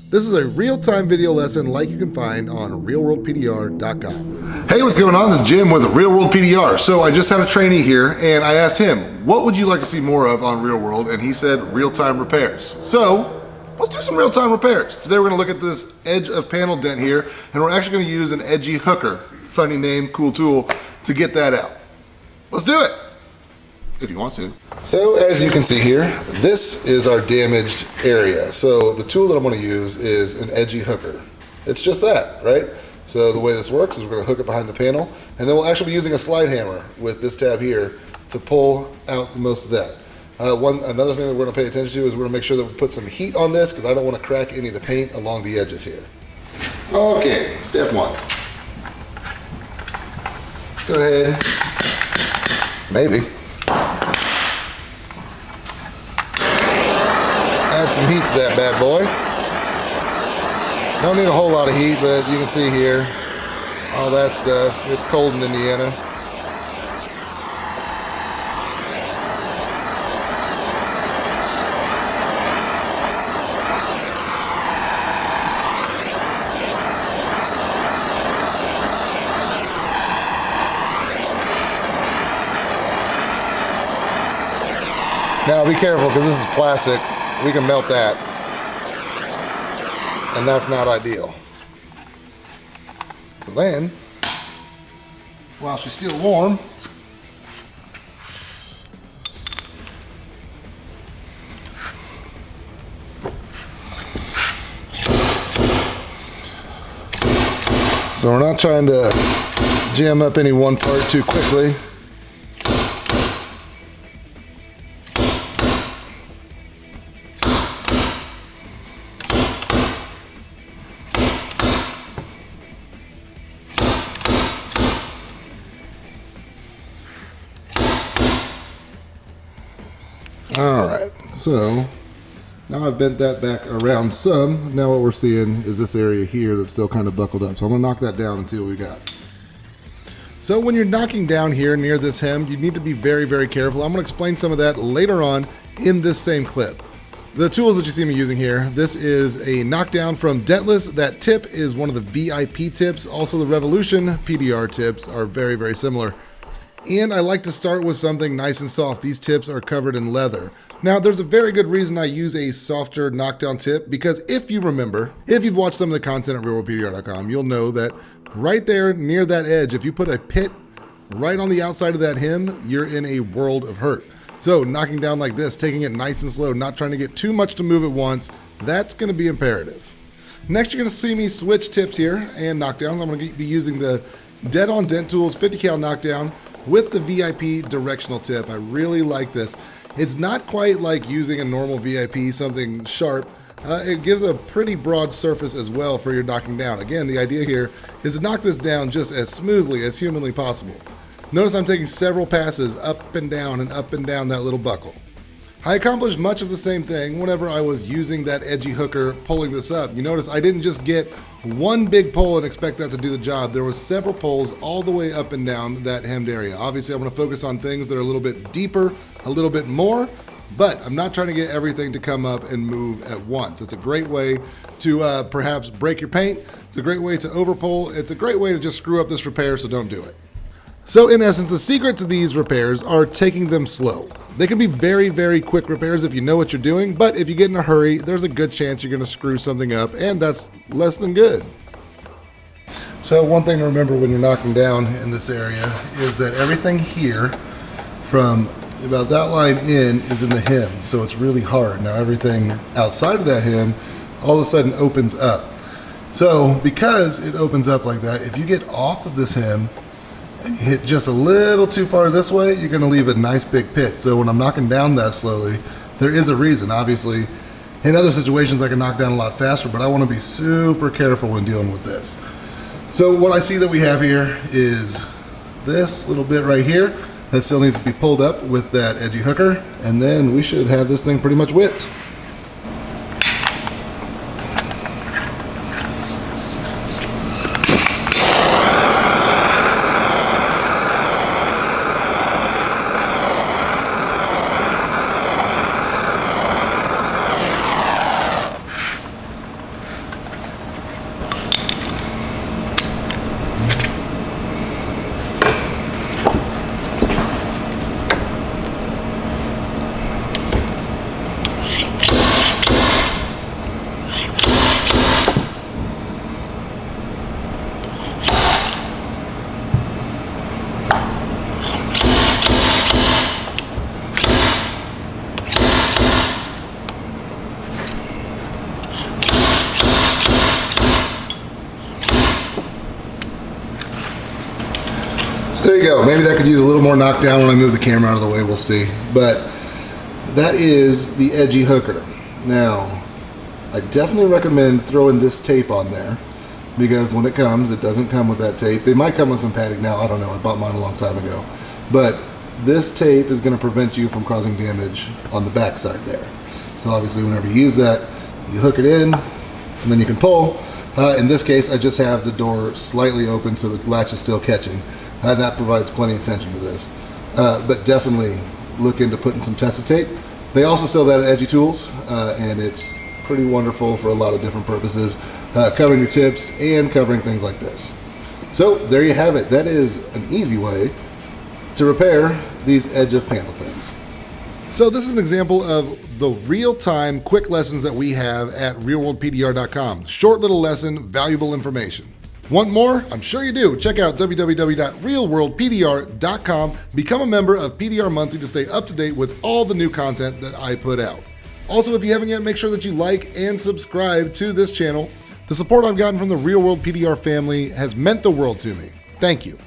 This is a real-time video lesson like you can find on realworldpdr.com. Hey, what's going on? This is Jim with Real World PDR. So I just had a trainee here and I asked him, what would you like to see more of on Real World? And he said real-time repairs. So let's do some real-time repairs. Today we're gonna look at this edge of panel dent here, and we're actually gonna use an EDGY hooker, funny name, cool tool, to get that out. Let's do it, if you want to. So as you can see here, this is our damaged area. So the tool that I'm gonna use is an EDGY hooker. It's just that, right? So the way this works is we're gonna hook it behind the panel, and then we'll actually be using a slide hammer with this tab here to pull out most of that. Another thing that we're gonna pay attention to is we're gonna make sure that we put some heat on this because I don't wanna crack any of the paint along the edges here. Okay, step one. Go ahead, maybe. Add some heat to that bad boy. Don't need a whole lot of heat, but you can see here, all that stuff. It's cold in Indiana. Now be careful because this is plastic. We can melt that, and that's not ideal. So then, while she's still warm, so we're not trying to jam up any one part too quickly. Alright, so now I've bent that back around some. Now what we're seeing is this area here that's still kind of buckled up. So I'm going to knock that down and see what we got. So when you're knocking down here near this hem, you need to be very, very careful. I'm going to explain some of that later on in this same clip. The tools that you see me using here, this is a knockdown from Dentless. That tip is one of the VIP tips. Also the Revolution PDR tips are very, very similar. And I like to start with something nice and soft. These tips are covered in leather. Now, there's a very good reason I use a softer knockdown tip, because if you remember, if you've watched some of the content at realworldpdr.com, you'll know that right there near that edge, if you put a pit right on the outside of that hem, you're in a world of hurt. So knocking down like this, taking it nice and slow, not trying to get too much to move at once, that's gonna be imperative. Next, you're gonna see me switch tips here and knockdowns. I'm gonna be using the Dead on Dent Tools 50 cal knockdown with the VIP directional tip. I really like this. It's not quite like using a normal VIP, something sharp. It gives a pretty broad surface as well for your knocking down. Again, the idea here is to knock this down just as smoothly as humanly possible. Notice I'm taking several passes up and down that little buckle. I accomplished much of the same thing whenever I was using that EDGY hooker pulling this up. You notice I didn't just get one big pull and expect that to do the job. There was several pulls all the way up and down that hemmed area. Obviously, I'm going to focus on things that are a little bit deeper, a little bit more, but I'm not trying to get everything to come up and move at once. It's a great way to perhaps break your paint. It's a great way to overpull. It's a great way to just screw up this repair, so don't do it. So in essence, the secret to these repairs are taking them slow. They can be very, very quick repairs if you know what you're doing, but if you get in a hurry, there's a good chance you're gonna screw something up, and that's less than good. So one thing to remember when you're knocking down in this area is that everything here from about that line in is in the hem, so it's really hard. Now everything outside of that hem all of a sudden opens up. So because it opens up like that, if you get off of this hem, and you hit just a little too far this way, you're gonna leave a nice big pit. So when I'm knocking down that slowly, there is a reason. Obviously, in other situations I can knock down a lot faster, but I wanna be super careful when dealing with this. So what I see that we have here is this little bit right here that still needs to be pulled up with that EDGY hooker, and then we should have this thing pretty much whipped. there you go. Maybe that could use a little more knockdown when I move the camera out of the way. We'll see. But that is the EDGY hooker. Now, I definitely recommend throwing this tape on there, because when it comes, it doesn't come with that tape. They might come with some padding now. I don't know. I bought mine a long time ago. But this tape is going to prevent you from causing damage on the back side there. So obviously, whenever you use that, you hook it in, and then you can pull. In this case, I just have the door slightly open so the latch is still catching. That provides plenty of tension for this. But definitely look into putting some Tessa tape. They also sell that at EDGY Tools, and it's pretty wonderful for a lot of different purposes, covering your tips and covering things like this. So there you have it. That is an easy way to repair these edge of panel things. So this is an example of the real-time quick lessons that we have at realworldpdr.com. Short little lesson, valuable information. Want more? I'm sure you do. Check out www.realworldpdr.com. Become a member of PDR Monthly to stay up to date with all the new content that I put out. Also, if you haven't yet, make sure that you like and subscribe to this channel. The support I've gotten from the Real World PDR family has meant the world to me. Thank you.